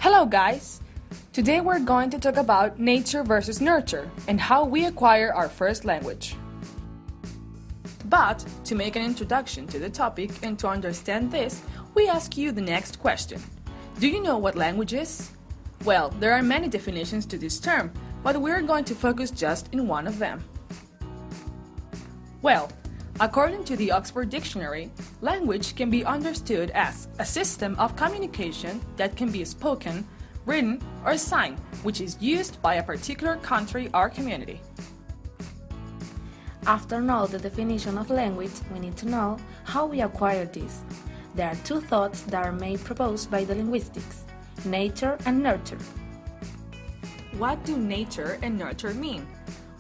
Hello guys! Today we're going to talk about nature versus nurture and how we acquire our first language. But to make an introduction to the topic and to understand this, we ask you the next question. Do you know what language is? Well, there are many definitions to this term, but we're going to focus just in one of them. Well, according to the Oxford Dictionary, language can be understood as a system of communication that can be spoken, written, or signed, which is used by a particular country or community. After knowing the definition of language, we need to know how we acquire this. There are two thoughts that are made proposed by the linguistics: nature and nurture. What do nature and nurture mean?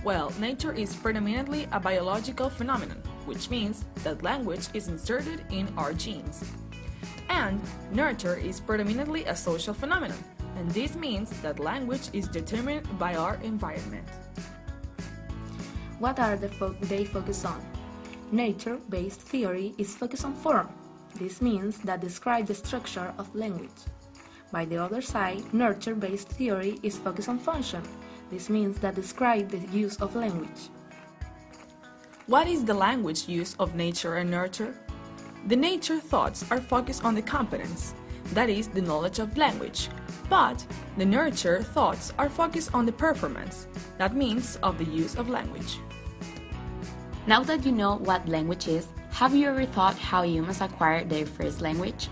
Well, nature is predominantly a biological phenomenon, which means that language is inserted in our genes. And nurture is predominantly a social phenomenon, and this means that language is determined by our environment. What are they focus on? Nature-based theory is focused on form. This means that describe the structure of language. By the other side, nurture-based theory is focused on function. This means that describe the use of language. What is the language use of nature and nurture? The nature thoughts are focused on the competence, that is, the knowledge of language, but the nurture thoughts are focused on the performance, that means of the use of language. Now that you know what language is, have you ever thought how humans acquire their first language?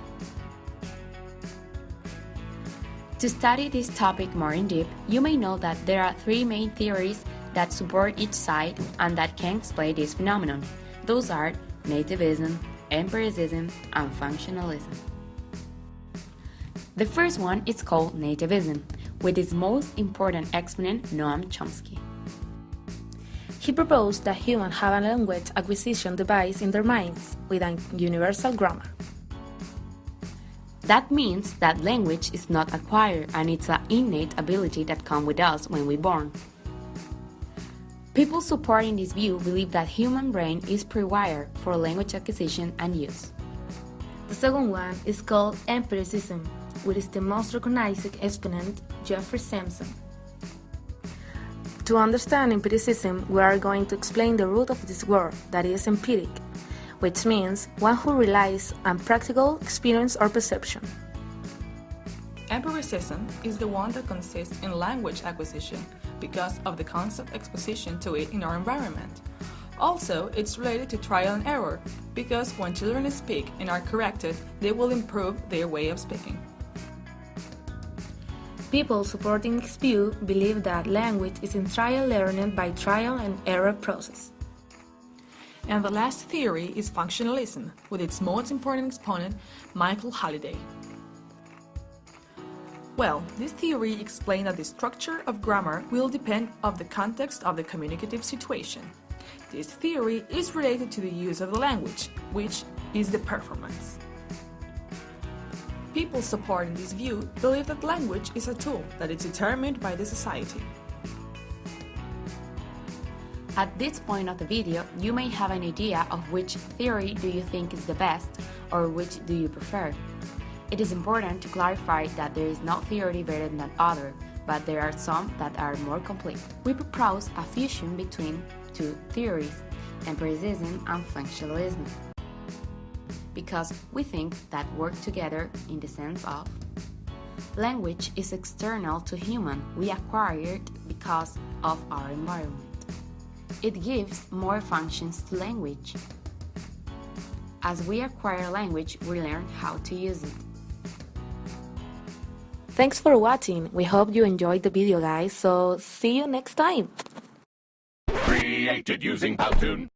To study this topic more in depth, you may know that there are three main theories that support each side and that can explain this phenomenon. Those are nativism, empiricism, and functionalism. The first one is called nativism, with its most important exponent, Noam Chomsky. He proposed that humans have a language acquisition device in their minds with a universal grammar. That means that language is not acquired and it's an innate ability that comes with us when we're born. People supporting this view believe that human brain is pre-wired for language acquisition and use. The second one is called empiricism, which is the most recognized exponent, Jeffrey Sampson. To understand empiricism, we are going to explain the root of this word, that is empiric, which means one who relies on practical experience or perception. Empiricism is the one that consists in language acquisition because of the constant exposition to it in our environment. Also, it's related to trial and error because when children speak and are corrected, they will improve their way of speaking. People supporting this view believe that language is in trial learned by trial and error process. And the last theory is functionalism, with its most important exponent, Michael Halliday. Well, this theory explains that the structure of grammar will depend on the context of the communicative situation. This theory is related to the use of the language, which is the performance. People supporting this view believe that language is a tool that is determined by the society. At this point of the video, you may have an idea of which theory do you think is the best or which do you prefer. It is important to clarify that there is no theory better than other, but there are some that are more complete. We propose a fusion between two theories, empiricism and functionalism, because we think that work together in the sense of language is external to human. We acquire it because of our environment. It gives more functions to language. As we acquire language, we learn how to use it. Thanks for watching. We hope you enjoyed the video, guys. So see you next time. Created using Powtoon.